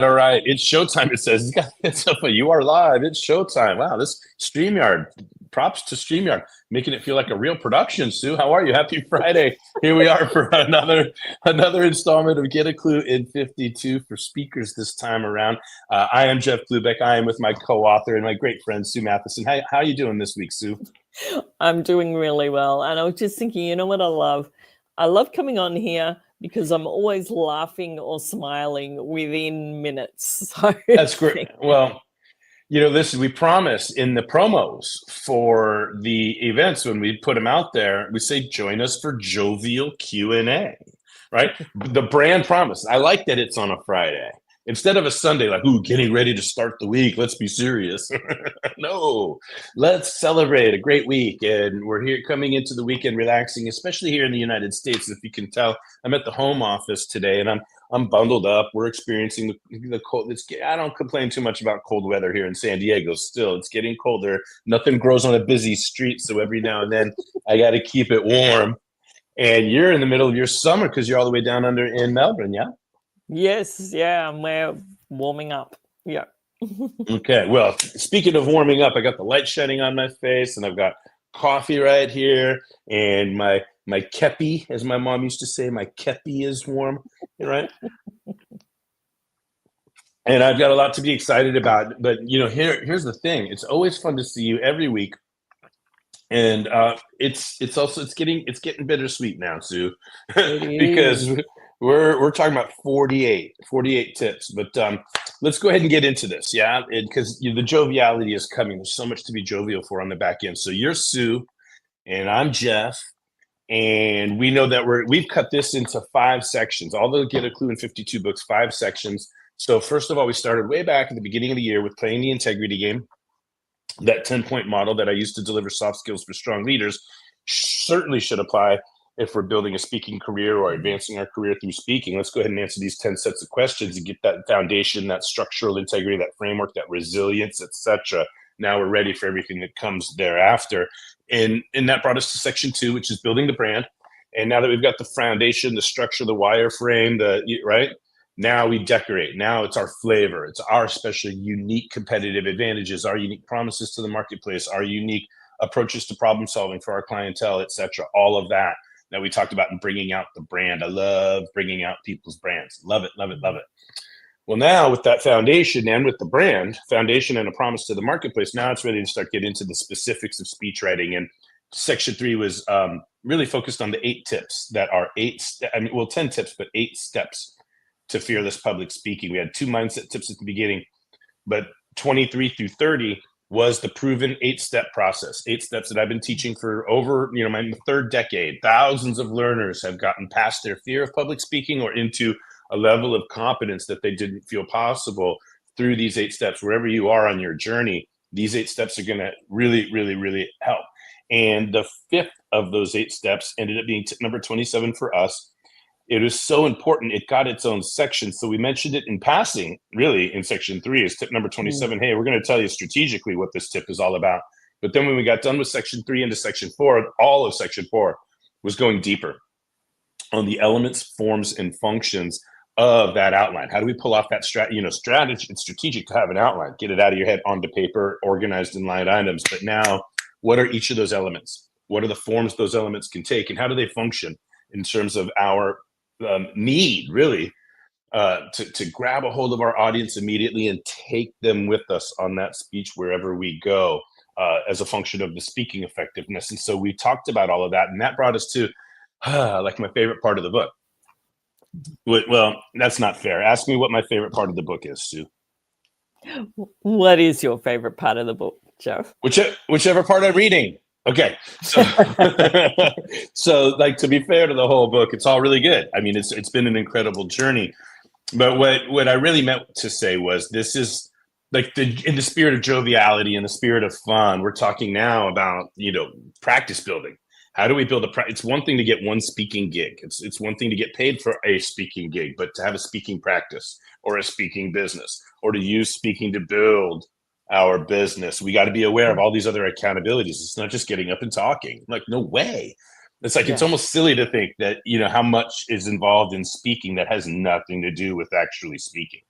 All right, it's showtime. It says it's up. You are live. It's showtime. Wow, this StreamYard. Props to StreamYard, making it feel like a real production. Sue, how are you? Happy Friday. Here we are for another installment of Get a Clue in 52 for speakers this time around. I am Jeff Klubeck. I am with my co-author and my great friend Sue Mathieson. How are you doing this week, Sue? I'm doing really well. And I was just thinking, you know what I love? I love coming on here because I'm always laughing or smiling within minutes. So That's great. Well, we promise in the promos for the events when we put them out there, we say join us for jovial Q&A, right? The brand promise. I like that it's on a Friday instead of a Sunday, like, ooh, getting ready to start the week. Let's be serious. No, let's celebrate a great week. And we're here coming into the weekend relaxing, especially here in the United States. If you can tell, I'm at the home office today and I'm bundled up. We're experiencing the cold. I don't complain too much about cold weather here in San Diego. Still, it's getting colder. Nothing grows on a busy street, so every now and then I got to keep it warm. And you're in the middle of your summer because you're all the way down under in Melbourne, yeah? Yes, yeah, and we're warming up. Yeah. Okay, well, speaking of warming up, I got the light shining on my face, and I've got coffee right here, and my kepi, as my mom used to say, my kepi is warm, right? And I've got a lot to be excited about. But here's the thing: it's always fun to see you every week, and it's getting bittersweet now, Sue, because we're talking about 48 tips. But let's go ahead and get into this, yeah, because the joviality is coming. There's so much to be jovial for on the back end. So you're Sue, and I'm Jeff. And we know that we've cut this into 5 sections. All the Get a Clue in 52 books, 5 sections. So first of all, we started way back at the beginning of the year with playing the integrity game. That 10-point model that I used to deliver soft skills for strong leaders certainly should apply if we're building a speaking career or advancing our career through speaking. Let's go ahead and answer these 10 sets of questions and get that foundation, that structural integrity, that framework, that resilience, etc. Now we're ready for everything that comes thereafter. And that brought us to section 2, which is building the brand. And now that we've got the foundation, the structure, the wireframe, right? Now we decorate. Now it's our flavor. It's our special, unique competitive advantages, our unique promises to the marketplace, our unique approaches to problem solving for our clientele, etc. All of that we talked about in bringing out the brand. I love bringing out people's brands. Love it, love it, love it. Well, now with that foundation and with the brand, foundation and a promise to the marketplace, now it's ready to start getting into the specifics of speech writing. And section 3 was really focused on the 8 tips that are 10 tips, but 8 steps to fearless public speaking. We had 2 mindset tips at the beginning, but 23 through 30 was the proven 8-step process. 8 steps that I've been teaching for over, my 3rd decade. Thousands of learners have gotten past their fear of public speaking or into a level of competence that they didn't feel possible through these 8 steps. Wherever you are on your journey, these 8 steps are going to really, really, really help. And the 5th of those 8 steps ended up being tip number 27 for us. It was so important, it got its own section. So we mentioned it in passing, really, in section 3 is tip number 27. Hey, we're going to tell you strategically what this tip is all about. But then when we got done with section 3 into section 4, all of section 4 was going deeper on the elements, forms, and functions of that outline. How do we pull off that strategy? It's strategic to have an outline, get it out of your head onto paper, organized in line items. But now, what are each of those elements? What are the forms those elements can take, and how do they function in terms of our need, really, to grab a hold of our audience immediately and take them with us on that speech wherever we go, as a function of the speaking effectiveness. And so we talked about all of that, and that brought us to like my favorite part of the book. Well, that's not fair. Ask me what my favorite part of the book is, Sue. What is your favorite part of the book, Jeff? Whichever part I'm reading. Okay, so to be fair to the whole book, it's all really good. I mean, it's been an incredible journey. But what I really meant to say was this is like in the spirit of joviality, in the spirit of fun. We're talking now about practice building. How do we build it's one thing to get one speaking gig. It's one thing to get paid for a speaking gig, but to have a speaking practice or a speaking business or to use speaking to build our business, we got to be aware of all these other accountabilities. It's not just getting up and talking. Like, no way. It's like, it's almost silly to think that, how much is involved in speaking that has nothing to do with actually speaking.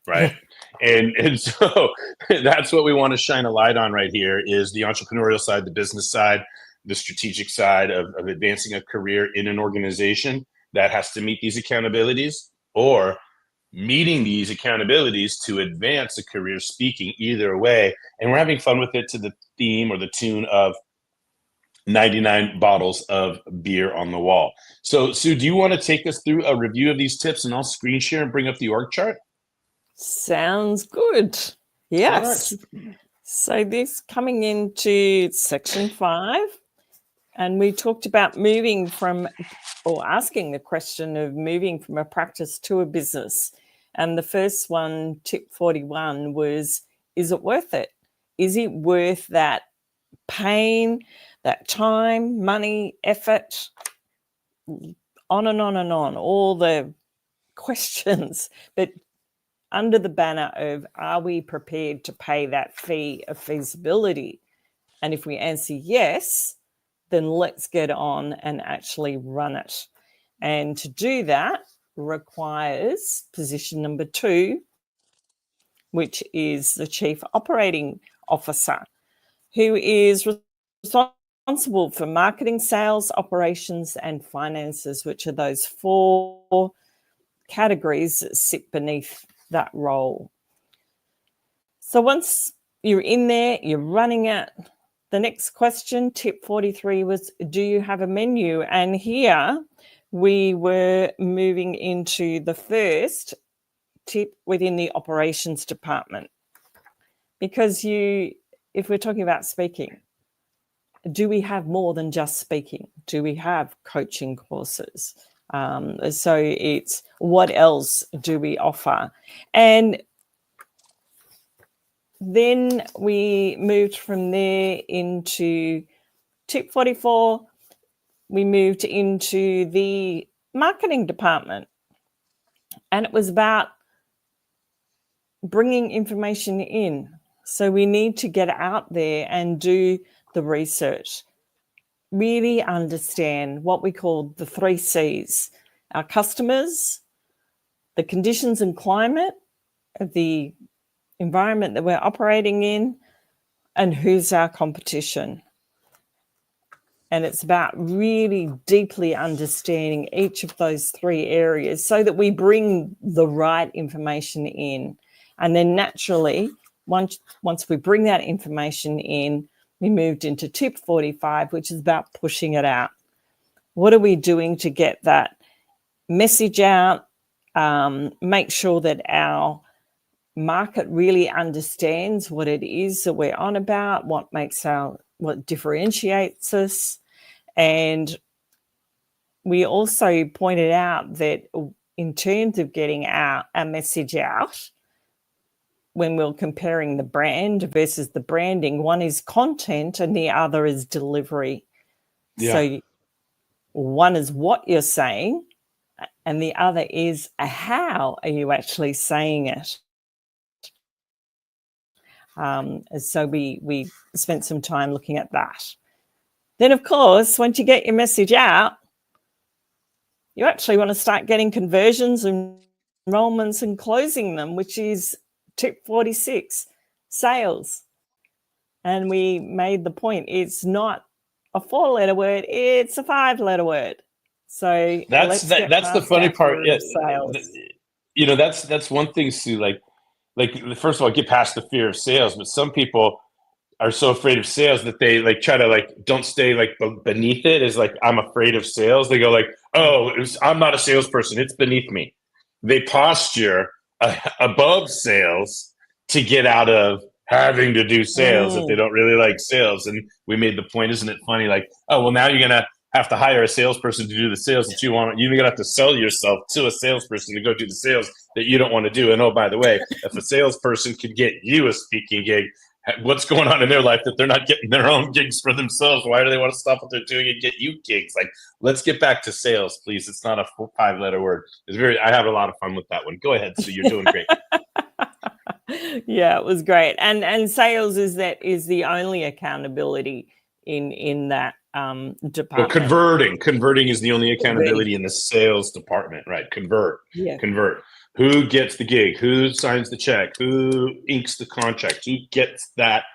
Right. And so that's what we want to shine a light on right here is the entrepreneurial side, the business side, the strategic side of advancing a career in an organization that has to meet these accountabilities, or meeting these accountabilities to advance a career speaking, either way. And we're having fun with it to the theme or the tune of 99 bottles of beer on the wall. So, Sue, do you want to take us through a review of these tips, and I'll screen share and bring up the org chart? Sounds good. Yes. Right. So this coming into section 5, and we talked about moving from, or asking the question of moving from a practice to a business. And the first one, tip 41, was, is it worth it? Is it worth that pain, that time, money, effort, on and on and on, all the questions, but under the banner of, are we prepared to pay that fee of feasibility? And if we answer yes, then let's get on and actually run it. And to do that requires position number 2, which is the Chief Operating Officer, who is responsible for marketing, sales, operations, and finances, which are those 4 categories that sit beneath that role. So once you're in there, you're running it. The next question, tip 43, was, do you have a menu? And here we were moving into the first tip within the operations department. Because if we're talking about speaking, do we have more than just speaking? Do we have coaching courses? So it's, what else do we offer? And then we moved from there into tip 44. We moved into the marketing department, and it was about bringing information in. So we need to get out there and do the research, really understand what we call the 3 C's: our customers, the conditions and climate of the environment that we're operating in, and who's our competition. And it's about really deeply understanding each of those 3 areas so that we bring the right information in. And then naturally, once we bring that information in, we moved into tip 45, which is about pushing it out. What are we doing to get that message out? Make sure that our market really understands what it is that we're on about, what differentiates us. And we also pointed out that in terms of getting our message out, when we're comparing the brand versus the branding, one is content and the other is delivery. Yeah. So one is what you're saying and the other is how are you actually saying it. So we spent some time looking at that. Then, of course, once you get your message out, you actually want to start getting conversions and enrollments and closing them, which is tip 46, sales. And we made the point, it's not a 4-letter word, it's a 5-letter word. So that's the funny part. Yeah, sales. That's one thing, Sue. Like first of all, get past the fear of sales, but some people are so afraid of sales that they try to don't stay beneath it. Is I'm afraid of sales. They go I'm not a salesperson. It's beneath me. They posture above sales to get out of having to do sales if they don't really like sales. And we made the point, isn't it funny? Now you're gonna have to hire a salesperson to do the sales that you want. You're gonna have to sell yourself to a salesperson to go do the sales that you don't want to do. And oh, by the way, if a salesperson could get you a speaking gig, what's going on in their life that they're not getting their own gigs for themselves? Why do they want to stop what they're doing and get you gigs? Let's get back to sales, please. It's not a 5-letter word. I have a lot of fun with that one. Go ahead, Sue. You're doing great. Yeah, it was great. And sales is the only accountability in that department. Well, converting is the only accountability in the sales department, right? Convert. Who gets the gig? Who signs the check? Who inks the contract? Who gets that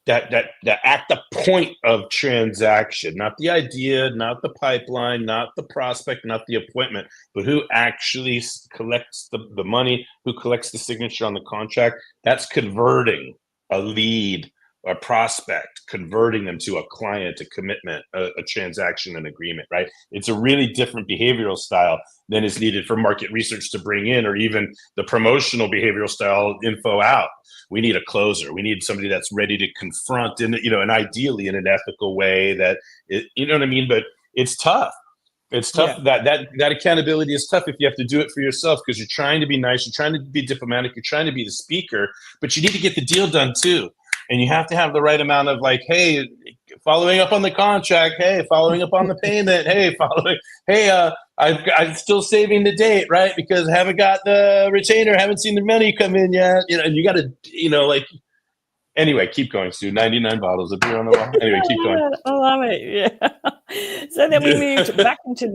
at the point of transaction, not the idea, not the pipeline, not the prospect, not the appointment, but who actually collects the money, who collects the signature on the contract. That's converting a lead, a prospect, converting them to a client, a commitment, a transaction, an agreement, right? It's a really different behavioral style than is needed for market research to bring in, or even the promotional behavioral style info out. We need a closer. We need somebody that's ready to confront, and and ideally in an ethical way. That you know what I mean. But it's tough. It's tough. Yeah. That accountability is tough if you have to do it for yourself, because you're trying to be nice, you're trying to be diplomatic, you're trying to be the speaker, but you need to get the deal done too. And you have to have the right amount of like, hey, following up on the contract, hey, following up on the payment, I'm still saving the date, right? Because I haven't got the retainer, haven't seen the money come in yet. And you got to, anyway, keep going, Stu. 99 bottles of beer on the wall. Anyway, keep going. I love it. Yeah. So then we moved back into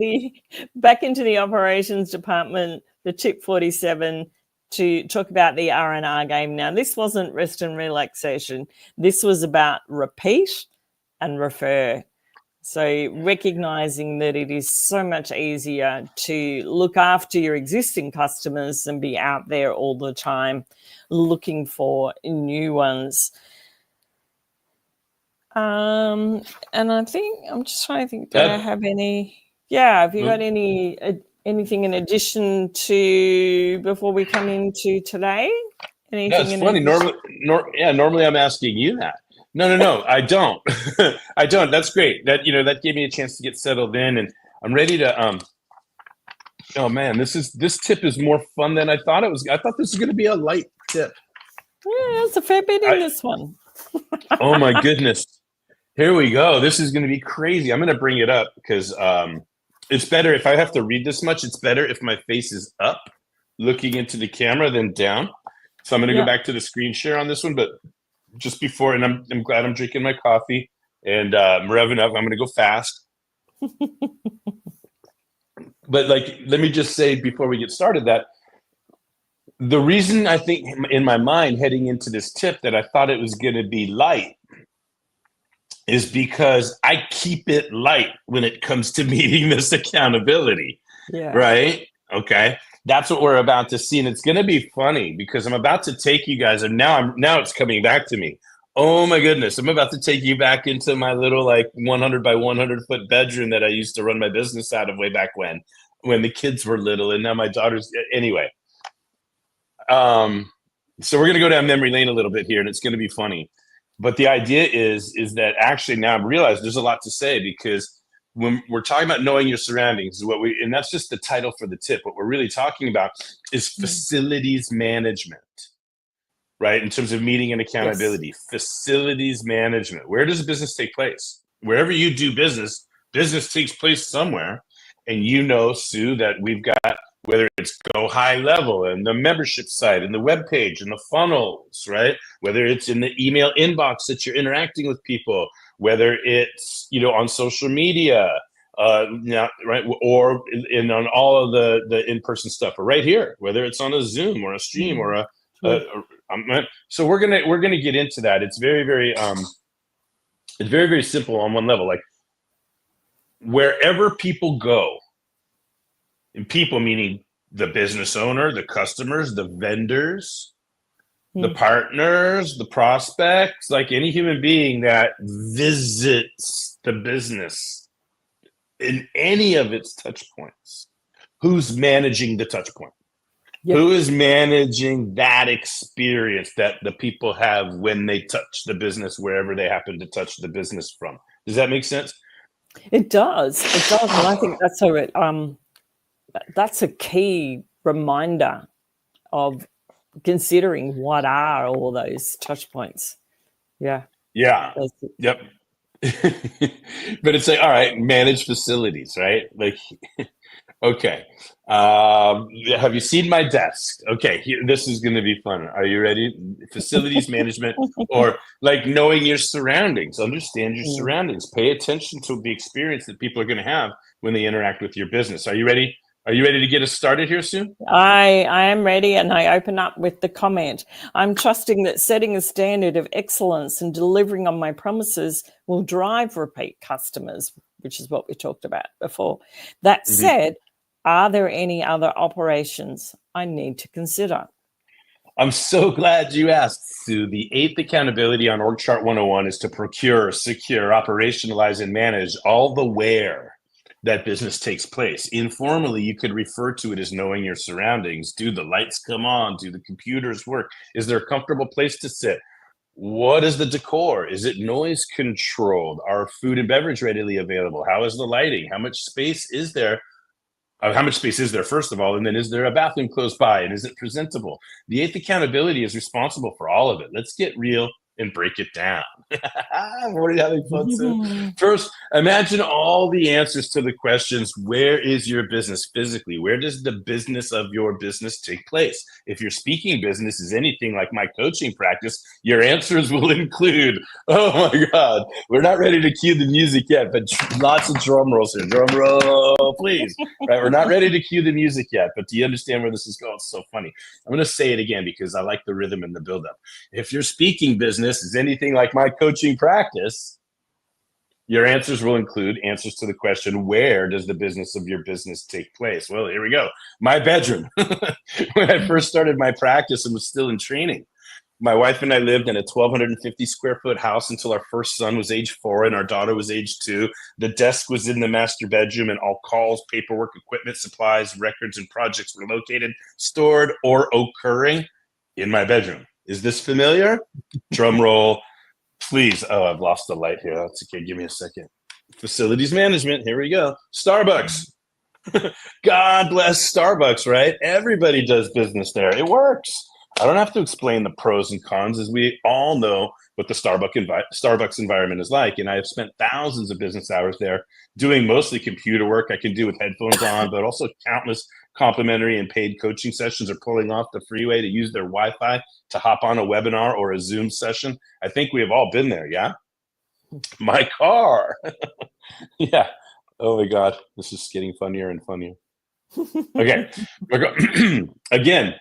the operations department, the tip 47, to talk about the R&R game. Now, this wasn't rest and relaxation. This was about repeat and refer. So recognizing that it is so much easier to look after your existing customers and be out there all the time looking for new ones. And I think I'm just trying to think, do I have any? Yeah, have you got anything in addition to before we come into today? Anything? That's funny. Normally I'm asking you that. No, I don't. I don't. That's great. That gave me a chance to get settled in, and I'm ready to. Oh man, this tip is more fun than I thought it was. I thought this was going to be a light tip. Yeah, it's a fair bit in this one. Oh my goodness. Here we go. This is going to be crazy. I'm going to bring it up because it's better if I have to read this much. It's better if my face is up, looking into the camera, than down. So I'm going to go back to the screen share on this one. But just before, and I'm glad I'm drinking my coffee and I'm revving up. I'm going to go fast. But let me just say before we get started that the reason I think in my mind heading into this tip that I thought it was going to be light is because I keep it light when it comes to meeting this accountability. Yeah. Right? Okay. That's what we're about to see. And it's going to be funny because I'm about to take you guys, and now it's coming back to me. Oh my goodness. I'm about to take you back into my little 100 by 100 foot bedroom that I used to run my business out of way back when the kids were little, and now my daughter's anyway. So we're going to go down memory lane a little bit here, and it's going to be funny. But the idea is that actually now I'm realizing there's a lot to say, because when we're talking about knowing your surroundings, and that's just the title for the tip. What we're really talking about is facilities management, right? In terms of meeting and accountability, facilities management. Where does business take place? Wherever you do business takes place somewhere. And Sue, that we've got, whether it's Go High Level and the membership site and the web page and the funnels, right? Whether it's in the email inbox that you're interacting with people, whether it's, on social media, right? Or on all of the in-person stuff, or right here, whether it's on a Zoom or a stream or so we're going to get into that. It's very, very, it's very, very simple on one level. Wherever people go, and people meaning the business owner, the customers, the vendors, the partners, the prospects, any human being that visits the business in any of its touch points, who's managing the touch point? Yep. Who is managing that experience that the people have when they touch the business, wherever they happen to touch the business from? Does that make sense? It does. It does. And I think that's a key reminder of considering what are all those touch points. Yeah. Yeah. Yep. But it's all right, manage facilities, right? Okay. Have you seen my desk? Okay, this is going to be fun. Are you ready? Facilities management, or knowing your surroundings. Understand your surroundings. Pay attention to the experience that people are going to have when they interact with your business. Are you ready? Are you ready to get us started here, Sue? I am ready, and I open up with the comment. I'm trusting that setting a standard of excellence and delivering on my promises will drive repeat customers, which is what we talked about before. That said, are there any other operations I need to consider? I'm so glad you asked, Sue. The 8th accountability on Org Chart 101 is to procure, secure, operationalize, and manage all the where that business takes place. Informally, you could refer to it as knowing your surroundings. Do the lights come on? Do the computers work? Is there a comfortable place to sit? What is the decor? Is it noise controlled? Are food and beverage readily available? How is the lighting? How much space is there? How much space is there, first of all? And then is there a bathroom close by? And is it presentable? The 8th accountability is responsible for all of it. Let's get real and break it down. I'm already having fun, Sue. First, imagine all the answers to the questions. Where is your business physically? Where does the business of your business take place? If your speaking business is anything like my coaching practice, your answers will include, oh my God, we're not ready to cue the music yet, but lots of drum rolls here. Drum roll, please. Right? We're not ready to cue the music yet, but do you understand where this is going? It's so funny. I'm going to say it again because I like the rhythm and the buildup. If your speaking business is anything like my coaching practice, your answers will include answers to the question, where does the business of your business take place? Well, here we go. My bedroom. When I first started my practice and was still in training, my wife and I lived in a 1,250 square foot house until our first son was age 4 and our daughter was age 2. The desk was in the master bedroom, and all calls, paperwork, equipment, supplies, records, and projects were located, stored, or occurring in my bedroom. Is this familiar? Drum roll, please. Oh, I've lost the light here. That's okay. Give me a second. Facilities management. Here we go. Starbucks. God bless Starbucks, right? Everybody does business there. It works. I don't have to explain the pros and cons, as we all know what the Starbucks environment is like. And I have spent thousands of business hours there doing mostly computer work I can do with headphones on, but also countless complimentary and paid coaching sessions, or pulling off the freeway to use their Wi-Fi to hop on a webinar or a Zoom session. I think we have all been there, yeah? My car. Yeah. Oh my God. This is getting funnier and funnier. Okay. Again,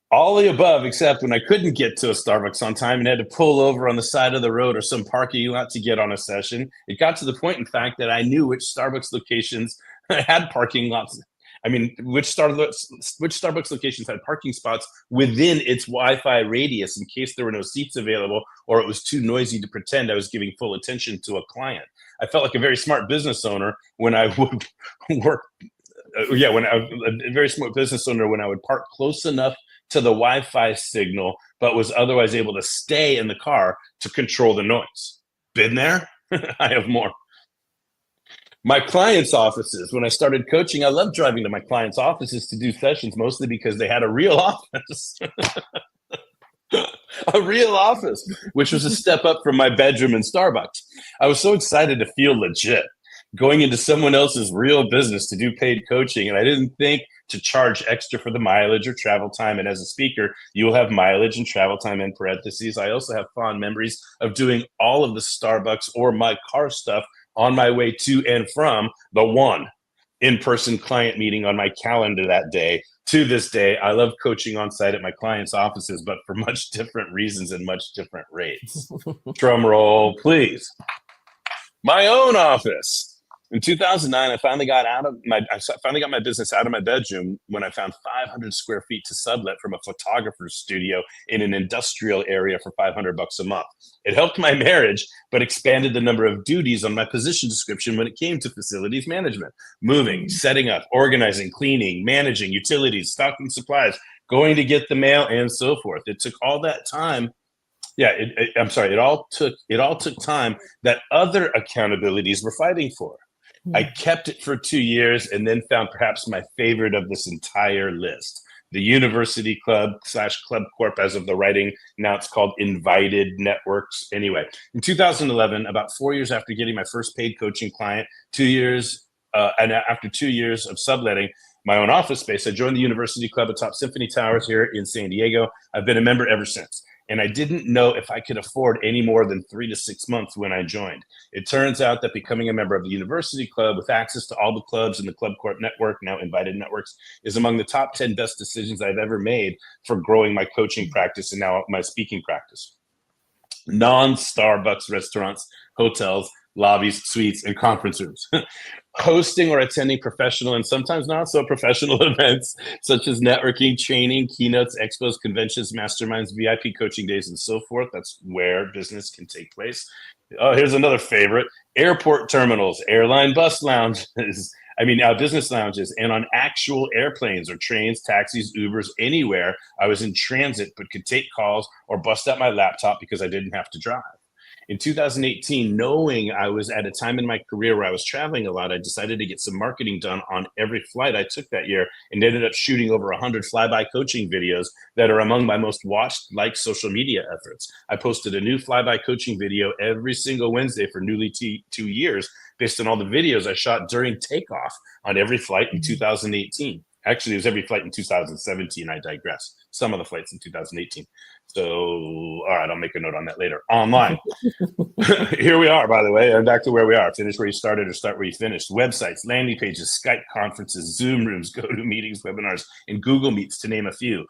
all the above, except when I couldn't get to a Starbucks on time and had to pull over on the side of the road or some parking lot to get on a session. It got to the point, in fact, that I knew which Starbucks locations had parking lots. I mean, which Starbucks locations had parking spots within its Wi-Fi radius in case there were no seats available or it was too noisy to pretend I was giving full attention to a client. I felt like a very smart business owner when I would work. A very smart business owner when I would park close enough to the Wi-Fi signal, but was otherwise able to stay in the car to control the noise. Been there? I have more. My clients' offices. When I started coaching, I loved driving to my clients' offices to do sessions, mostly because they had a real office. A real office, which was a step up from my bedroom and Starbucks. I was so excited to feel legit, going into someone else's real business to do paid coaching, and I didn't think to charge extra for the mileage or travel time. And as a speaker, you will have mileage and travel time in parentheses. I also have fond memories of doing all of the Starbucks or my car stuff on my way to and from the one in-person client meeting on my calendar that day. To this day, I love coaching on site at my clients' offices, but for much different reasons and much different rates. Drum roll, please. My own office. In 2009, I finally got my business out of my bedroom when I found 500 square feet to sublet from a photographer's studio in an industrial area for $500 a month. It helped my marriage, but expanded the number of duties on my position description when it came to facilities management: moving, setting up, organizing, cleaning, managing utilities, stocking supplies, going to get the mail, and so forth. It took all that time. Yeah, it all took time that other accountabilities were fighting for. I kept it for 2 years and then found perhaps my favorite of this entire list: the University Club / Club Corp, as of the writing. Now it's called Invited Networks. Anyway, in 2011, about 4 years after getting my first paid coaching client, and after 2 years of subletting my own office space, I joined the University Club atop Symphony Towers here in San Diego. I've been a member ever since. and I didn't know if I could afford any more than 3 to 6 months when I joined. It turns out that becoming a member of the university club with access to all the clubs in the Club Corp network, now Invited Networks, is among the top 10 best decisions I've ever made for growing my coaching practice and now my speaking practice. Non-Starbucks restaurants, hotels, lobbies, suites, and conference rooms. Hosting or attending professional and sometimes not so professional events such as networking, training, keynotes, expos, conventions, masterminds, VIP coaching days, and so forth. That's where business can take place. Oh, here's another favorite: airport terminals, airline bus lounges, business lounges, and on actual airplanes or trains, taxis, Ubers, anywhere. I was in transit but could take calls or bust out my laptop because I didn't have to drive. In 2018, knowing I was at a time in my career where I was traveling a lot, I decided to get some marketing done on every flight I took that year and ended up shooting over 100 flyby coaching videos that are among my most watched social media efforts. I posted a new flyby coaching video every single Wednesday for nearly 2 years based on all the videos I shot during takeoff on every flight in 2018. Actually, it was every flight in 2017. I digress. Some of the flights in 2018. So, all right, I'll make a note on that later. Online. Here we are, by the way. I'm back to where we are. Finish where you started or start where you finished. Websites, landing pages, Skype conferences, Zoom rooms, GoToMeetings, webinars, and Google Meets, to name a few.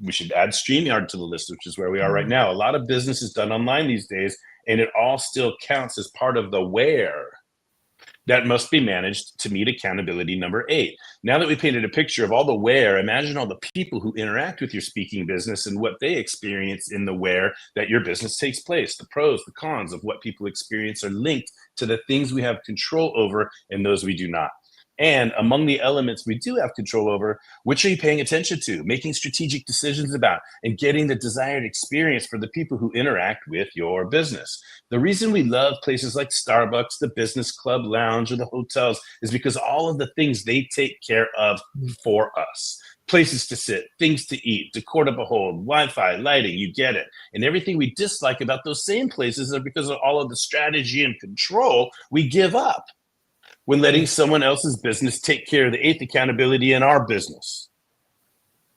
We should add StreamYard to the list, which is where we are right now. A lot of business is done online these days, and it all still counts as part of the where that must be managed to meet accountability number 8. Now that we painted a picture of all the where, imagine all the people who interact with your speaking business and what they experience in the where that your business takes place. The pros, the cons of what people experience are linked to the things we have control over and those we do not. And among the elements we do have control over, which are you paying attention to, making strategic decisions about, and getting the desired experience for the people who interact with your business? The reason we love places like Starbucks, the business club lounge, or the hotels is because all of the things they take care of for us. Places to sit, things to eat, decor to behold, Wi-Fi, lighting, you get it. And everything we dislike about those same places are because of all of the strategy and control we give up when letting someone else's business take care of the 8th accountability in our business.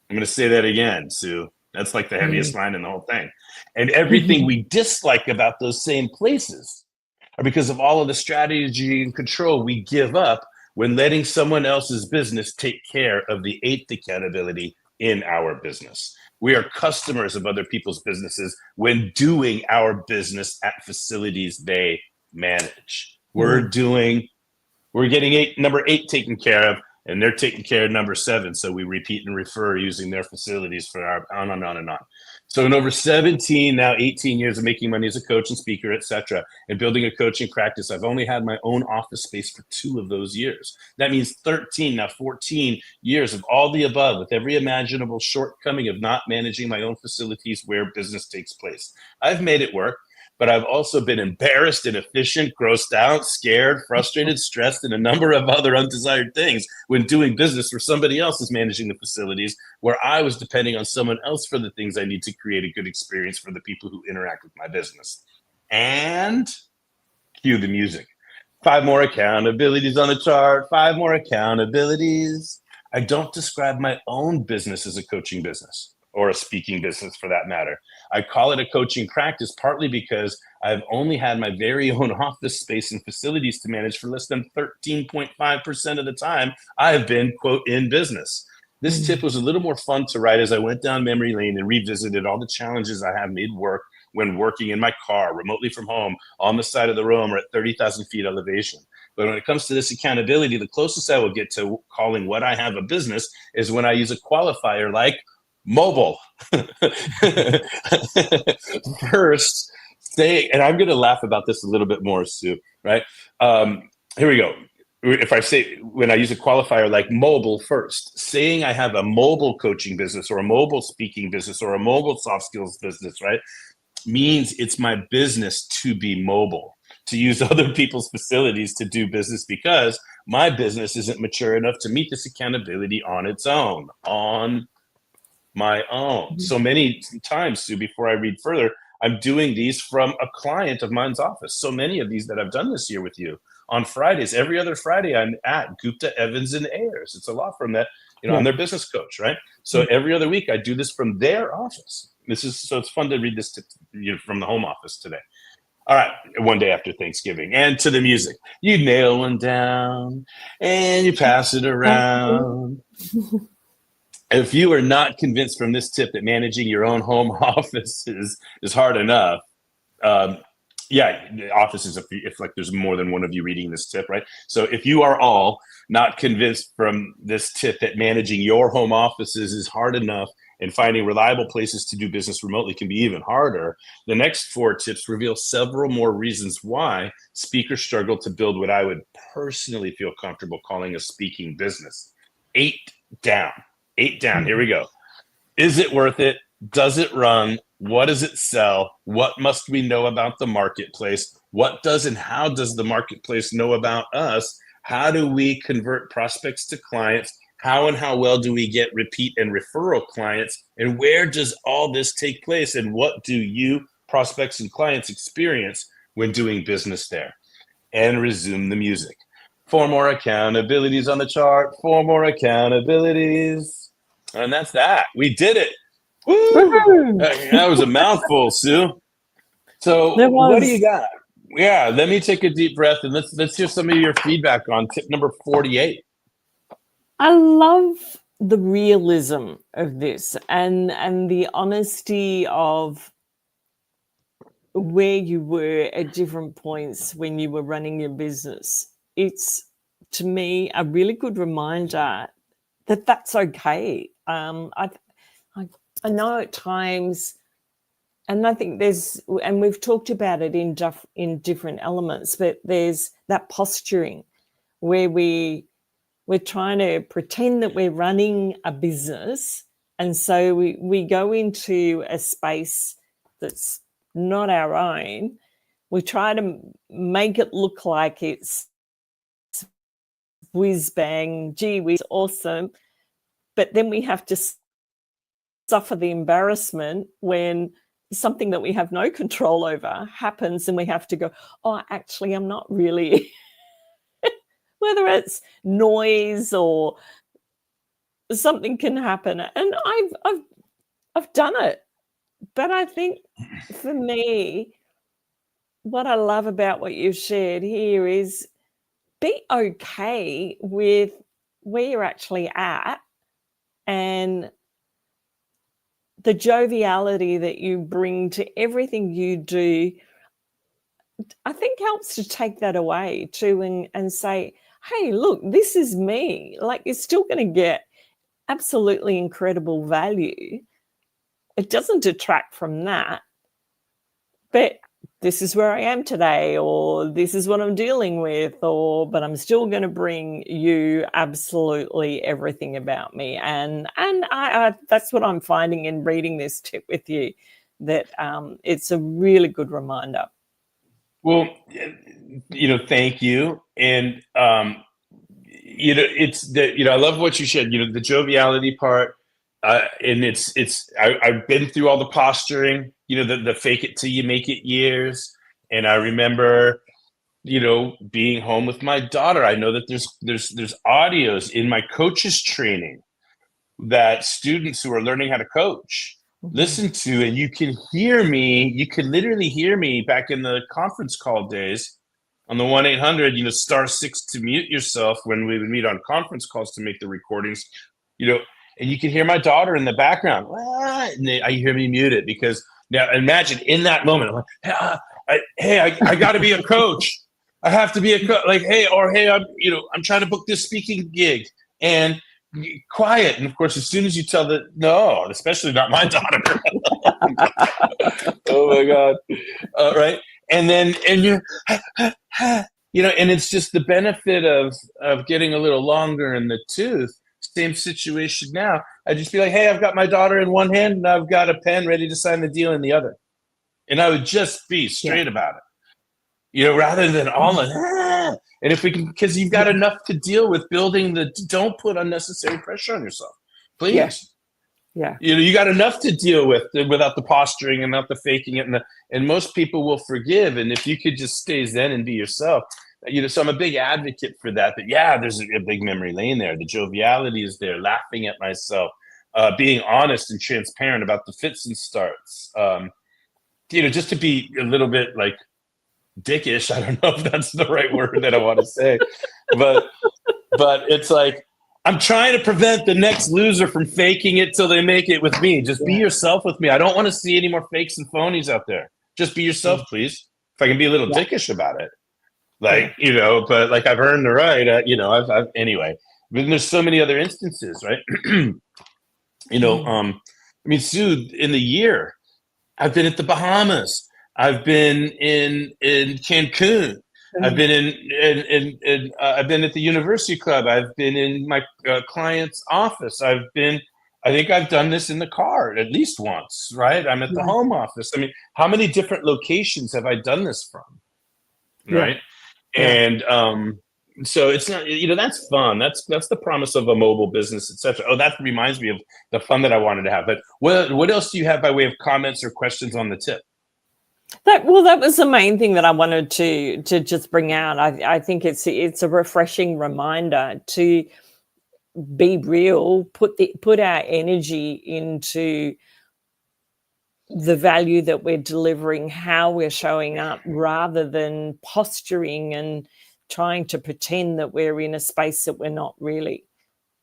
I'm going to say that again, Sue. That's like the heaviest line in the whole thing. And everything we dislike about those same places are because of all of the strategy and control we give up when letting someone else's business take care of the 8th accountability in our business. We are customers of other people's businesses when doing our business at facilities they manage. We're getting number 8 taken care of, and they're taking care of number 7. So we repeat and refer using their facilities for our on and on and on. So in over 17, now 18 years of making money as a coach and speaker, etc., and building a coaching practice, I've only had my own office space for 2 of those years. That means 13, now 14 years of all the above, with every imaginable shortcoming of not managing my own facilities where business takes place. I've made it work. But I've also been embarrassed, inefficient, grossed out, scared, frustrated, stressed, and a number of other undesired things when doing business where somebody else is managing the facilities, where I was depending on someone else for the things I need to create a good experience for the people who interact with my business. And cue the music. 5 more accountabilities on the chart, 5 more accountabilities. I don't describe my own business as a coaching business, or a speaking business for that matter. I call it a coaching practice partly because I've only had my very own office space and facilities to manage for less than 13.5% of the time I've been, quote, in business. This tip was a little more fun to write as I went down memory lane and revisited all the challenges I have made work when working in my car, remotely from home, on the side of the room, or at 30,000 feet elevation. But when it comes to this accountability, the closest I will get to calling what I have a business is when I use a qualifier like mobile. First, and I'm going to laugh about this a little bit more, Sue, right? Here we go. If I say, when I use a qualifier like mobile first, saying I have a mobile coaching business or a mobile speaking business or a mobile soft skills business, right, means it's my business to be mobile, to use other people's facilities to do business because my business isn't mature enough to meet this accountability on its own, on my own. So many times, Sue, before I read further, I'm doing these from a client of mine's office. So many of these that I've done this year with you. On Fridays, every other Friday, I'm at Gupta, Evans, and Ayers. It's a law firm that I'm their business coach, right? So every other week I do this from their office. So it's fun to read this from the home office today. All right, one day after Thanksgiving, and to the music. You nail one down and you pass it around. If you are not convinced from this tip that managing your own home office is hard enough, the office is if like there's more than one of you reading this tip, right? So if you are all not convinced from this tip that managing your home offices is hard enough, and finding reliable places to do business remotely can be even harder, the next 4 tips reveal several more reasons why speakers struggle to build what I would personally feel comfortable calling a speaking business. 8 down. Here we go. Is it worth it? Does it run? What does it sell? What must we know about the marketplace? What does and how does the marketplace know about us? How do we convert prospects to clients? How and how well do we get repeat and referral clients? And where does all this take place? And what do you, prospects and clients, experience when doing business there? And resume the music. 4 more accountabilities on the chart. 4 more accountabilities. And that's that. We did it. Woo! That was a mouthful, Sue. So what do you got? Yeah, let me take a deep breath and let's hear some of your feedback on tip number 48. I love the realism of this and the honesty of where you were at different points when you were running your business. It's, to me, a really good reminder that that's okay. I know at times, and I think and we've talked about it in different elements, but there's that posturing where we're trying to pretend that we're running a business. And so we go into a space that's not our own. We try to make it look like it's whiz bang, gee whiz, awesome. But then we have to suffer the embarrassment when something that we have no control over happens and we have to go, oh, actually, I'm not really... Whether it's noise or something can happen. And I've done it. But I think for me, what I love about what you've shared here is be okay with where you're actually at and the joviality that you bring to everything you do. I think helps to take that away too and say, hey, look, this is me. Like, you're still going to get absolutely incredible value. It doesn't detract from that. But this is where I am today, or this is what I'm dealing with, but I'm still going to bring you absolutely everything about me. And I that's what I'm finding in reading this tip with you, that it's a really good reminder. Well, thank you. And, it's I love what you said, the joviality part. And I've been through all the posturing, the fake it till you make it years. And I remember, being home with my daughter. I know that there's audios in my coaches training that students who are learning how to coach listen to, and you can literally hear me back in the conference call days on the 1-800, *6 to mute yourself when we would meet on conference calls to make the recordings, and you can hear my daughter in the background. And I hear me mute it because now imagine in that moment, I'm like, I got to be a coach. I have to be a coach. Like, hey, I'm trying to book this speaking gig, and quiet. And of course, as soon as you tell no, especially not my daughter. Oh my God. Right. And you, and it's just the benefit of getting a little longer in the tooth. Same situation now. I'd just be like, hey, I've got my daughter in one hand and I've got a pen ready to sign the deal in the other. And I would just be straight about it, rather than all of that. And if we can, because you've got enough to deal with building don't put unnecessary pressure on yourself, please. Yeah. You got enough to deal with without the posturing and not the faking it. And most people will forgive. And if you could just stay zen and be yourself, so I'm a big advocate for that. But yeah, there's a big memory lane there. The joviality is there, laughing at myself, being honest and transparent about the fits and starts. Just to be a little bit like dickish. I don't know if that's the right word that I want to say, but it's like, I'm trying to prevent the next loser from faking it till they make it with me. Just be yourself with me. I don't want to see any more fakes and phonies out there. Just be yourself, please. If I can be a little dickish about it, but like I've earned the right. I've anyway. But there's so many other instances, right? Sue, in the year, I've been at the Bahamas. I've been in Cancun. I've been I've been at the University Club. I've been in my client's office. I think I've done this in the car at least once, right? I'm at the home office. I mean, how many different locations have I done this from? Right. Yeah. And so it's not, that's fun. That's the promise of a mobile business, etc. Oh, that reminds me of the fun that I wanted to have. But what else do you have by way of comments or questions on the tip? That was the main thing that I wanted to just bring out. I think it's a refreshing reminder to be real, put our energy into the value that we're delivering, how we're showing up, rather than posturing and trying to pretend that we're in a space that we're not really.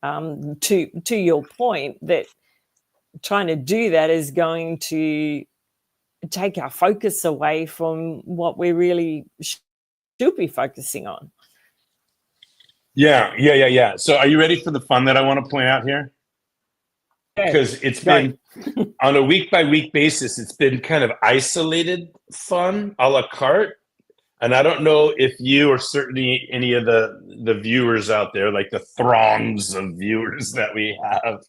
To your point, that trying to do that is going to take our focus away from what we really should be focusing on. Yeah. So are you ready for the fun that I want to point out here? Because it's been on a week-by-week basis, it's been kind of isolated fun, a la carte. And I don't know if you or certainly any of the viewers out there, like the throngs of viewers that we have.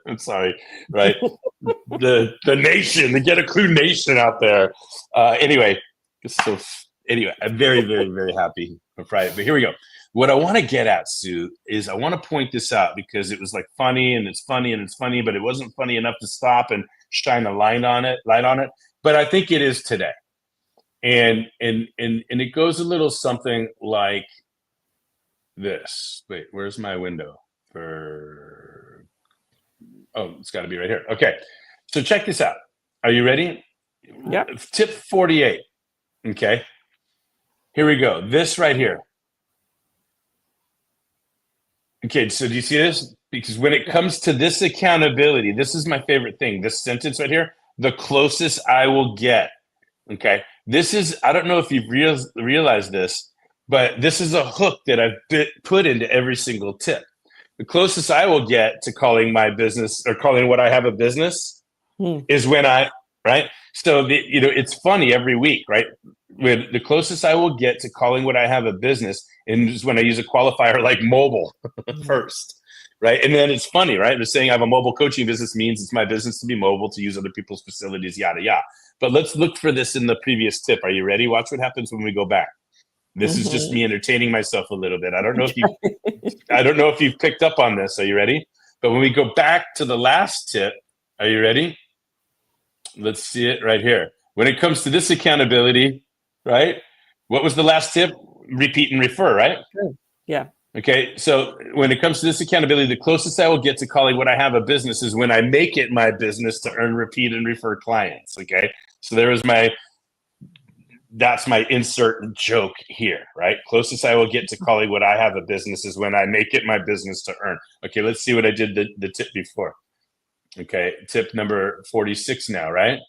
I'm sorry, right? the nation, the Get a Klu nation out there. Anyway, I'm very, very, very happy for Friday. But here we go. What I want to get at, Sue, is I want to point this out because it was like funny and it's funny and it's funny, but it wasn't funny enough to stop and shine a light on it. But I think it is today. And it goes a little something like this. Wait, where's my window? It's got to be right here. Okay, so check this out. Are you ready? Yeah. Tip 48. Okay, here we go. This right here. Okay, so do you see this? Because when it comes to this accountability, this is my favorite thing. This sentence right here, the closest I will get. Okay, this is, I don't know if you've realized this, but this is a hook that I've put into every single tip. The closest I will get to calling my business or calling what I have a business is when right? So, it's funny every week, right? When the closest I will get to calling what I have a business is when I use a qualifier like mobile first, right? And then it's funny, right? They're saying I have a mobile coaching business means it's my business to be mobile, to use other people's facilities, yada, yada. But let's look for this in the previous tip. Are you ready? Watch what happens when we go back. This is just me entertaining myself a little bit. I don't know if you've picked up on this. Are you ready? But when we go back to the last tip, are you ready? Let's see it right here. When it comes to this accountability, right? What was the last tip? Repeat and refer, right? Yeah. Okay. So when it comes to this accountability, the closest I will get to calling what I have a business is when I make it my business to earn, repeat, and refer clients. Okay. So that's my insert joke here, right? Closest I will get to calling what I have a business is when I make it my business to earn. Okay. Let's see what I did the tip before. Okay. Tip number 46 now, right?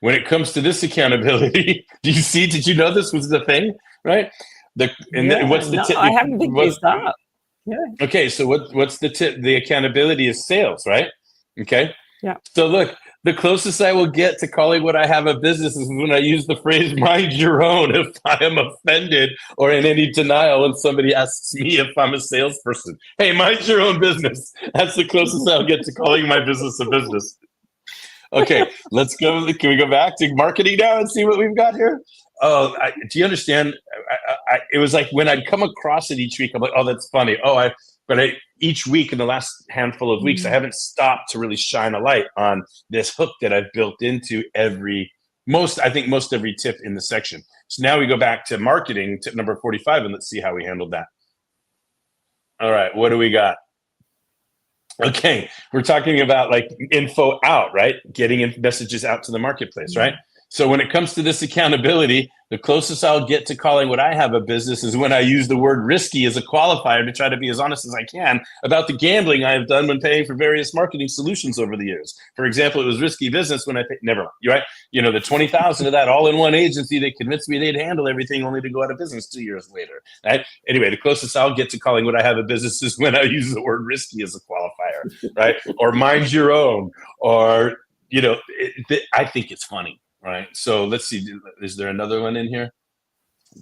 When it comes to this accountability, did you know this was the thing, right? What's the tip? I haven't picked this up. Yeah. Okay, so what's the tip? The accountability is sales, right? Okay. Yeah. So look, the closest I will get to calling what I have a business is when I use the phrase "mind your own" if I am offended or in any denial when somebody asks me if I'm a salesperson. Hey, mind your own business. That's the closest I'll get to calling my business a business. Okay, let's go. Can we go back to marketing now and see what we've got here? Oh, do you understand? It was like when I'd come across it each week, I'm like, oh, that's funny. Each week in the last handful of weeks, I haven't stopped to really shine a light on this hook that I've built into every I think most every tip in the section. So now we go back to marketing, tip number 45, and let's see how we handled that. All right, what do we got? Okay, we're talking about like info out, right? Getting messages out to the marketplace, right? So when it comes to this accountability, the closest I'll get to calling what I have a business is when I use the word risky as a qualifier to try to be as honest as I can about the gambling I have done when paying for various marketing solutions over the years. For example, it was risky business when I paid, never mind, right? You know, the 20,000 of that all-in-one agency that convinced me they'd handle everything only to go out of business 2 years later, right? Anyway, the closest I'll get to calling what I have a business is when I use the word risky as a qualifier, right? Or mind your own, or, you know, I think it's funny. Right. So let's see. Is there another one in here?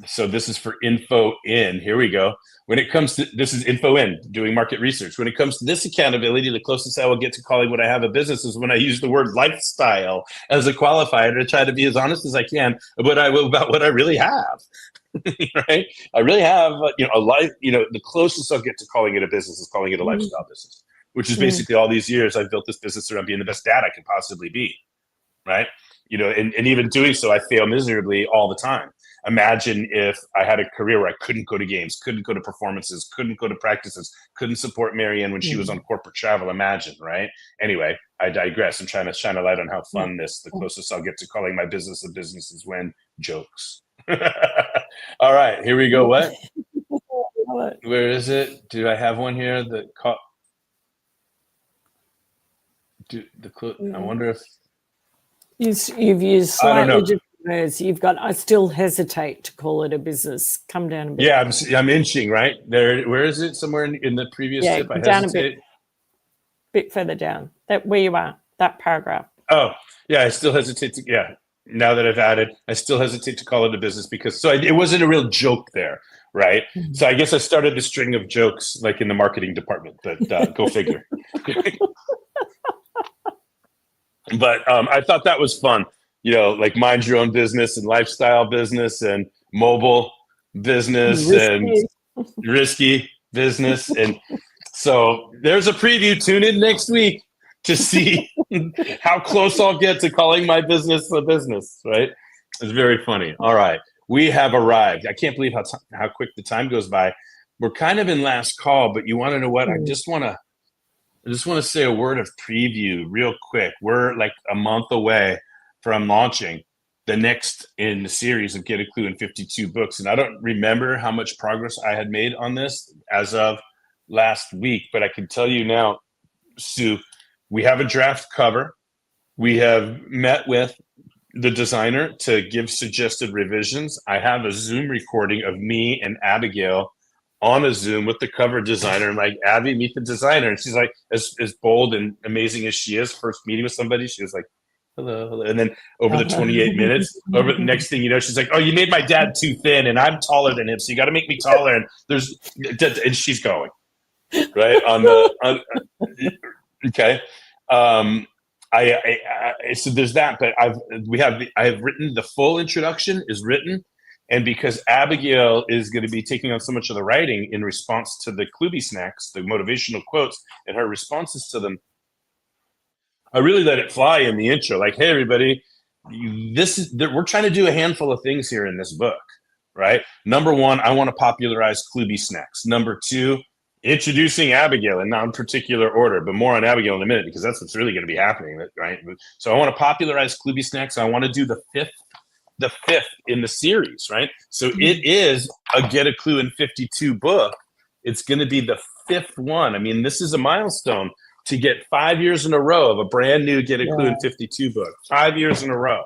So this is for info in. Here we go. When it comes to this is info in, doing market research. When it comes to this accountability, the closest I will get to calling what I have a business is when I use the word lifestyle as a qualifier to try to be as honest as I can about what I really have. Right. I really have, a life. The closest I'll get to calling it a business is calling it a lifestyle business, which is basically all these years I've built this business around being the best dad I can possibly be. Right. And even doing so, I fail miserably all the time. Imagine if I had a career where I couldn't go to games, couldn't go to performances, couldn't go to practices, couldn't support Marianne when she was on corporate travel. Imagine, right? Anyway, I digress. I'm trying to shine a light on how fun the closest I'll get to calling my business a business is when jokes. All right, here we go. What? Where is it? Do I have one here that caught? I wonder if. You've used slightly different words. You've got, I still hesitate to call it a business. Come down a bit. Yeah, I'm inching, right? There. Where is it? Somewhere in the previous tip? I down hesitate. a bit further down. That where you are, that paragraph. Oh, yeah, I still hesitate to, now that I've added, I still hesitate to call it a business because, it wasn't a real joke there, right? So I guess I started the string of jokes like in the marketing department, but go figure. But I thought that was fun, like mind your own business and lifestyle business and mobile business and risky business. And so there's a preview. Tune in next week to see how close I'll get to calling my business a business, right? It's very funny. All right. We have arrived. I can't believe how quick the time goes by. We're kind of in last call, but you want to know what? I just want to say a word of preview real quick. We're like a month away from launching the next in the series of Get a Clue in 52 books. And I don't remember how much progress I had made on this as of last week, but I can tell you now, Sue, we have a draft cover. We have met with the designer to give suggested revisions. I have a Zoom recording of me and Abigail on a Zoom with the cover designer. I'm like, Abby, meet the designer. And she's like, as bold and amazing as she is, first meeting with somebody, she was like, hello. And then over the 28 minutes, next thing you know, she's like, oh, you made my dad too thin and I'm taller than him. So you got to make me taller. And she's going right okay. So there's that, but I have written the full introduction is written. And because Abigail is going to be taking on so much of the writing in response to the Kluby snacks, the motivational quotes, and her responses to them, I really let it fly in the intro. Like, hey, everybody, we're trying to do a handful of things here in this book, right? Number one, I want to popularize Kluby snacks. Number two, introducing Abigail in non-particular order, but more on Abigail in a minute because that's what's really going to be happening, right? So I want to popularize Kluby snacks. I want to do the fifth in the series, right? So it is a Get a Clue in 52 book. It's going to be the fifth one. I mean, this is a milestone to get 5 years in a row of a brand new Get a Clue in 52 book, 5 years in a row.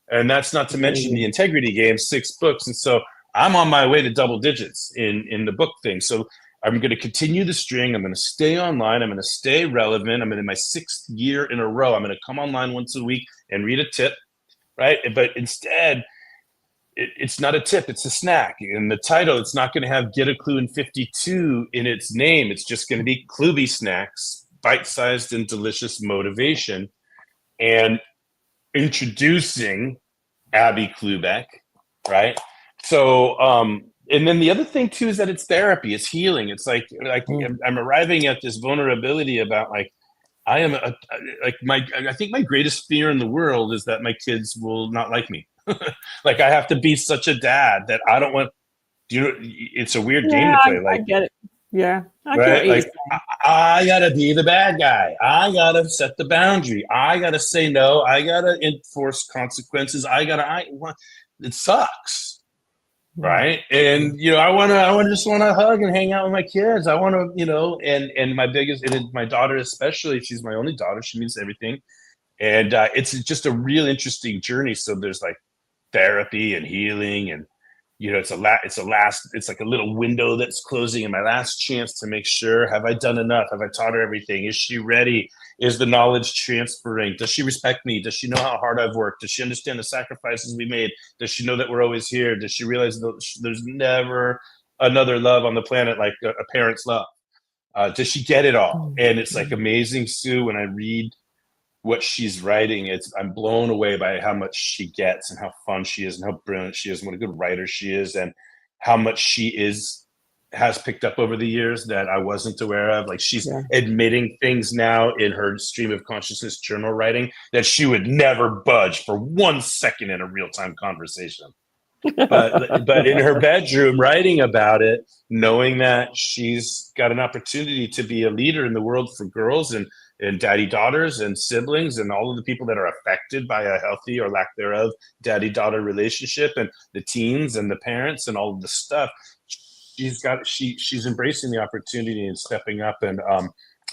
And that's not to mention the integrity game, 6 books. And so I'm on my way to double digits in the book thing. So I'm going to continue the string. I'm going to stay online. I'm going to stay relevant. I'm in my 6th year in a row. I'm going to come online once a week and read a tip. Right. But instead, it's not a tip. It's a snack. And the title, it's not going to have Get a Clue in 52 in its name. It's just going to be Kluby Snacks, bite-sized and delicious motivation. And introducing Abby Klubeck. Right. So, and then the other thing, too, is that it's therapy. It's healing. It's like I'm arriving at this vulnerability about like, I am I think my greatest fear in the world is that my kids will not like me. Like I have to be such a dad that I don't want. It's a weird game Yeah, to play. I Like, get it. Yeah, I get what right? you're Like saying. I gotta be the bad guy. I gotta set the boundary. I gotta say no. I gotta enforce consequences. It sucks, Mm. right? And just want to hug and hang out with my kids. I want to, and my biggest, and my daughter especially. She's my only daughter. She means everything, and it's just a real interesting journey. So there's like therapy and healing, and it's like a little window that's closing, and my last chance to make sure, have I done enough? Have I taught her everything? Is she ready? Is the knowledge transferring? Does she respect me? Does she know how hard I've worked? Does she understand the sacrifices we made? Does she know that we're always here? Does she realize that there's never another love on the planet like a parent's love? Does she get it all? And it's like amazing, Sue, when I read what she's writing, I'm blown away by how much she gets and how fun she is and how brilliant she is and what a good writer she is and how much has picked up over the years that I wasn't aware of. Like she's admitting things now in her stream of consciousness journal writing that she would never budge for 1 second in a real-time conversation. But in her bedroom writing about it, knowing that she's got an opportunity to be a leader in the world for girls and daddy daughters and siblings and all of the people that are affected by a healthy or lack thereof daddy daughter relationship and the teens and the parents and all of the stuff, she's embracing the opportunity and stepping up. And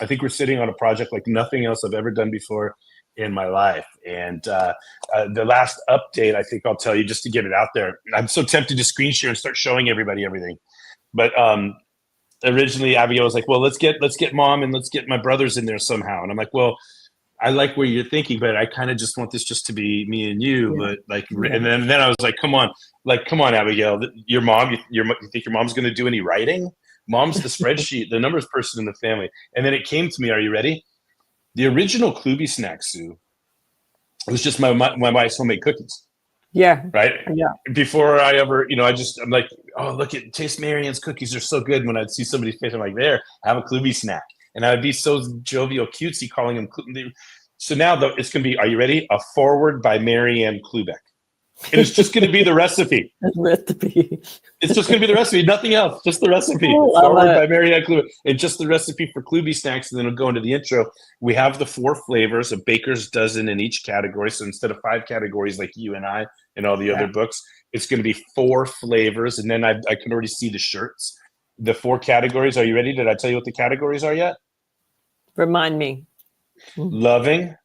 I think we're sitting on a project like nothing else I've ever done before in my life. And the last update, I think I'll tell you just to get it out there. I'm so tempted to screen share and start showing everybody everything. But originally Abigail was like, well, let's get mom and let's get my brothers in there somehow. And I'm like, well, I like where you're thinking, but I kind of just want this just to be me and you. But like, and then I was like, come on, Abigail, your mom, you think your mom's going to do any writing? Mom's the spreadsheet, the numbers person in the family. And then it came to me. Are you ready? The original Klubi snack, Sue, it was just my wife's homemade cookies. Yeah. Right. Yeah. Before I ever, I'm like, oh, look at Taste Marianne's cookies. They're so good. When I'd see somebody's face, I'm like, there, have a Klubi snack. And I'd be so jovial, cutesy calling them. So now it's going to be, are you ready? A forward by Marianne Klubeck. And it's just going to be the recipe. It's just going to be the recipe, nothing else, just the recipe. Forward by Marianne Klubeck. And just the recipe for Klubi snacks. And then we'll go into the intro. We have the 4 flavors, a baker's dozen in each category. So instead of 5 categories like you and I and all the other books, it's going to be 4 flavors. And then I can already see the shirts. The 4 categories. Are you ready? Did I tell you what the categories are yet? Remind me. Loving,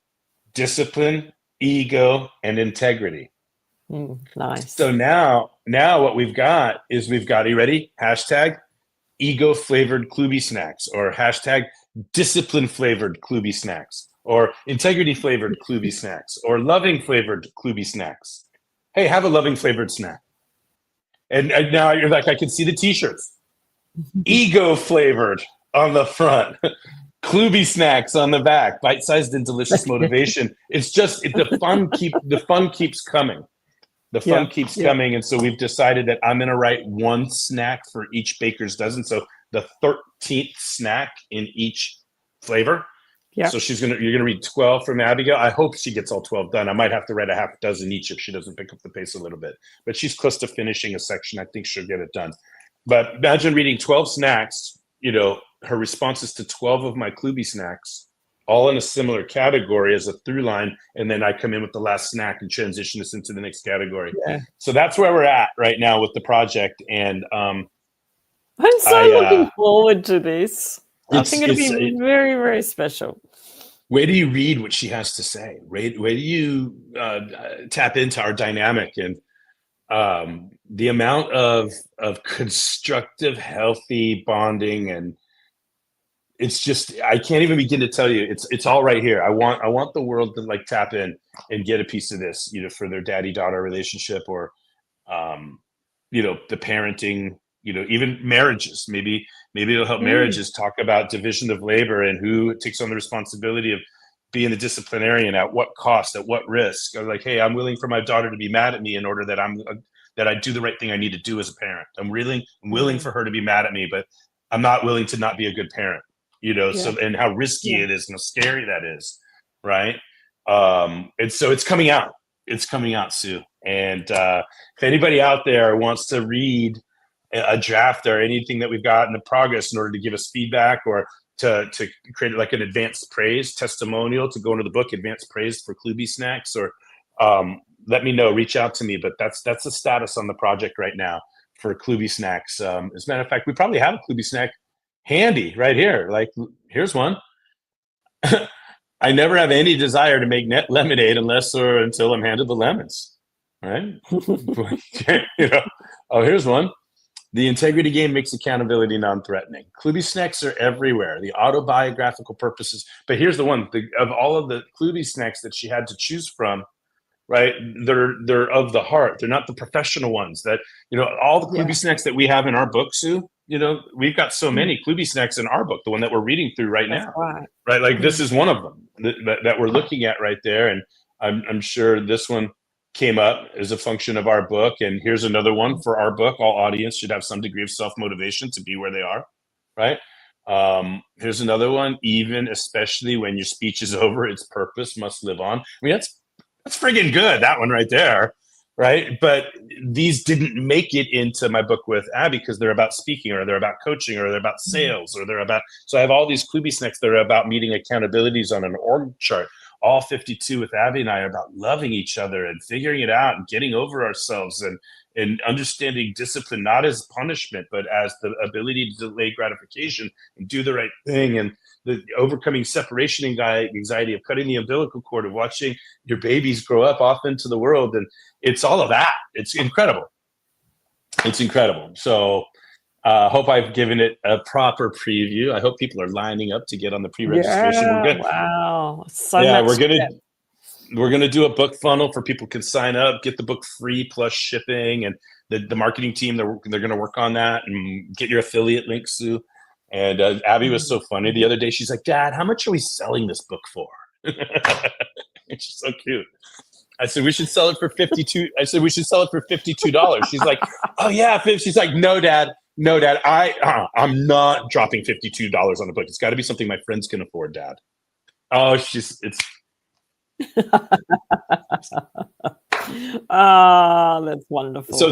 discipline, ego, and integrity. Nice. So now what we've got, are you ready? Hashtag ego flavored Klubi snacks, or hashtag discipline flavored Klubi snacks, or integrity flavored Klubi snacks, or loving flavored Klubi snacks. Hey, have a loving flavored snack. And now you're like, I can see the t-shirts. Ego flavored on the front. Klubi snacks on the back. Bite-sized and delicious motivation. It's just the fun keeps coming. The fun keeps coming. And so we've decided that I'm going to write 1 snack for each baker's dozen. So the 13th snack in each flavor. Yeah. So you're going to read 12 from Abigail. I hope she gets all 12 done. I might have to write a half dozen each if she doesn't pick up the pace a little bit. But she's close to finishing a section. I think she'll get it done. But imagine reading 12 snacks, her responses to 12 of my Klubi snacks, all in a similar category as a through line. And then I come in with the last snack and transition us into the next category. Yeah. So that's where we're at right now with the project. And I'm so looking forward to this. I think it'll be very, very special. Where do you read what she has to say? Where do you tap into our dynamic and the amount of constructive, healthy bonding, and it's just, I can't even begin to tell you. It's all right here. I want the world to like tap in and get a piece of this, for their daddy-daughter relationship, or the parenting, even marriages. Maybe it'll help marriages talk about division of labor and who takes on the responsibility of being the disciplinarian, at what cost, at what risk. Or like, hey, I'm willing for my daughter to be mad at me in order that I do the right thing I need to do as a parent. I'm willing for her to be mad at me, but I'm not willing to not be a good parent. so, and how risky it is and how scary that is, right? And so it's coming out. It's coming out, Sue. And if anybody out there wants to read a draft or anything that we've got in the progress in order to give us feedback or to create like an advanced praise testimonial to go into the book, advanced praise for Kluby Snacks, or let me know, reach out to me. But that's the status on the project right now for Kluby Snacks. As a matter of fact, we probably have a Kluby Snack handy right here. Like, here's one. I never have any desire to make net lemonade unless or until I'm handed the lemons, right? Oh, here's one. The integrity game makes accountability non-threatening. Kluby Snacks are everywhere. The autobiographical purposes. But here's the one. Of all of the Kluby Snacks that she had to choose from, right, they're of the heart. They're not the professional ones that, all the Kluby Snacks that we have in our book, Sue, we've got so many Kluby Snacks in our book, the one that we're reading through right now. Right? Like this is one of them that we're looking at right there. And I'm sure this one came up as a function of our book. And here's another one for our book. All audience should have some degree of self-motivation to be where they are, right? Here's another one. Even especially when your speech is over, its purpose must live on. I mean, that's friggin' good, that one right there, right? But these didn't make it into my book with Abby because they're about speaking, or they're about coaching, or they're about sales, or they're about, so I have all these Kluby Snacks that are about meeting accountabilities on an org chart. All 52 with Abby and I are about loving each other and figuring it out and getting over ourselves and understanding discipline, not as punishment, but as the ability to delay gratification and do the right thing, and the overcoming separation anxiety of cutting the umbilical cord, of watching your babies grow up off into the world. And it's all of that. It's incredible. It's incredible. So hope I've given it a proper preview. I hope people are lining up to get on the pre-registration. Wow. We're gonna do a book funnel for people can sign up, get the book free plus shipping, and the marketing team they're gonna work on that and get your affiliate links, Sue. And Abby was so funny the other day. She's like, "Dad, how much are we selling this book for?" She's so cute. I said, we should sell it for $52. I said, we should sell it for $52. She's like, "Oh yeah." She's like, No, Dad, I'm not dropping $52 on the book. It's got to be something my friends can afford, Dad. Oh, it's. That's wonderful. So I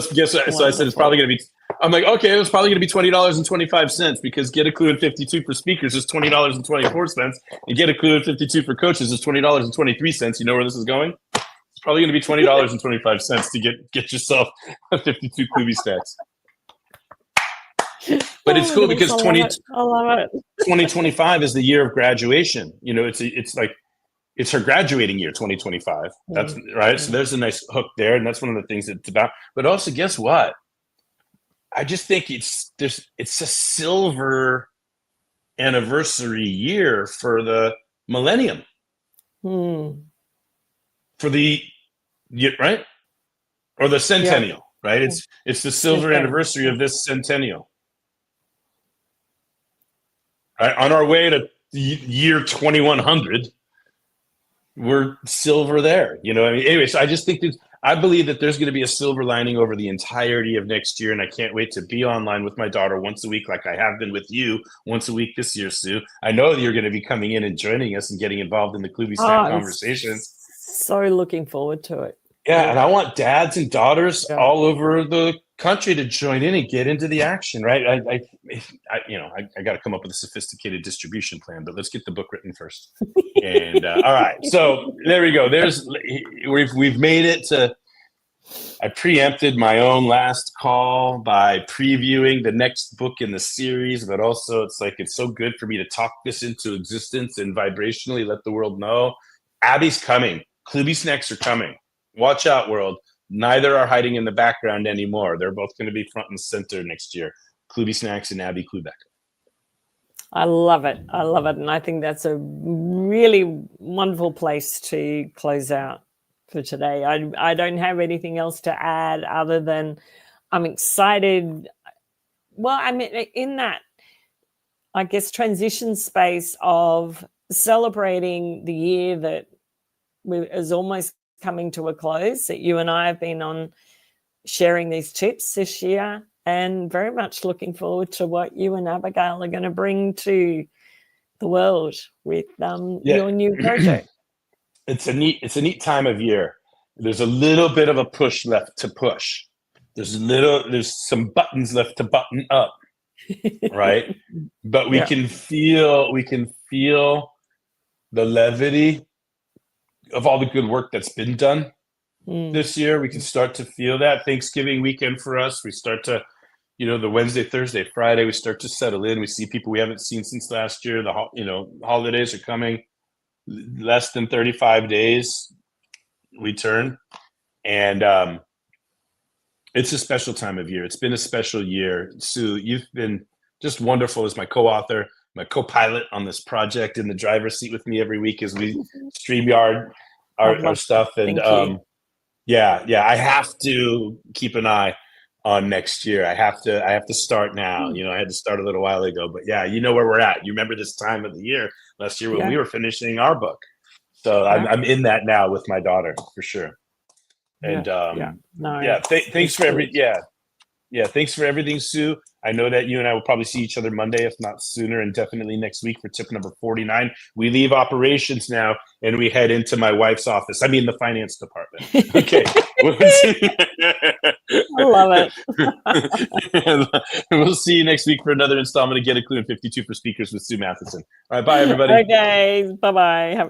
said it's probably going to be. I'm like, okay, it's probably going to be $20.25 because Get a Klu at 52 for speakers is $20.24, and Get a Klu at 52 for coaches is $20.23. You know where this is going? It's probably going to be $20.25 to get yourself 52 Kluby Snacks. But it's cool because I love it. 2025 is the year of graduation. It's her graduating year, 2025. That's right. So there's a nice hook there, and that's one of the things that it's about. But also, guess what? I just think it's a silver anniversary year for the millennium. For the right or the centennial, right? It's the silver anniversary of this centennial. Right? On our way to year 2100, we're silver there. Anyway, so I just think I believe that there's going to be a silver lining over the entirety of next year, and I can't wait to be online with my daughter once a week, like I have been with you once a week this year, Sue. I know that you're going to be coming in and joining us and getting involved in the Kluby Snack conversations. So looking forward to it. Yeah, and I want dads and daughters all over the country to join in and get into the action, right? I got to come up with a sophisticated distribution plan, but let's get the book written first. And all right, so there we go. We've made it to. I preempted my own last call by previewing the next book in the series, but also it's so good for me to talk this into existence and vibrationally let the world know Abby's coming. Kluby Snacks are coming. Watch out, world. Neither are hiding in the background anymore. They're both going to be front and center next year. Kluby Snacks and Abby Klubeck. I love it. And I think that's a really wonderful place to close out for today. I don't have anything else to add other than I'm excited. Well, I mean, in that, I guess, transition space of celebrating the year that is almost coming to a close, that you and I have been on sharing these tips this year, and very much looking forward to what you and Abigail are going to bring to the world with Yeah. your new project. It's a neat time of year. There's a little bit of a push left to push. There's some buttons left to button up, right? But we Yeah. can feel the levity of all the good work that's been done this year. We can start to feel that. Thanksgiving weekend for us, we start to, the Wednesday, Thursday, Friday, we start to settle in. We see people we haven't seen since last year. Holidays are coming. Less than 35 days, we turn. And it's a special time of year. It's been a special year. Sue, you've been just wonderful as my co-author, my co-pilot on this project, in the driver's seat with me every week as we StreamYard our stuff. And I have to keep an eye on next year. I have to start now. I had to start a little while ago, but yeah, you know where we're at. You remember this time of the year last year when we were finishing our book. So I'm in that now with my daughter for sure. And thanks for thanks for everything, Sue. I know that you and I will probably see each other Monday, if not sooner, and definitely next week for tip number 49. We leave operations now and we head into my wife's office. I mean, the finance department. Okay. I love it. We'll see you next week for another installment of Get a Clue and 52 for Speakers with Sue Mathieson. All right. Bye, everybody. Okay. Bye-bye.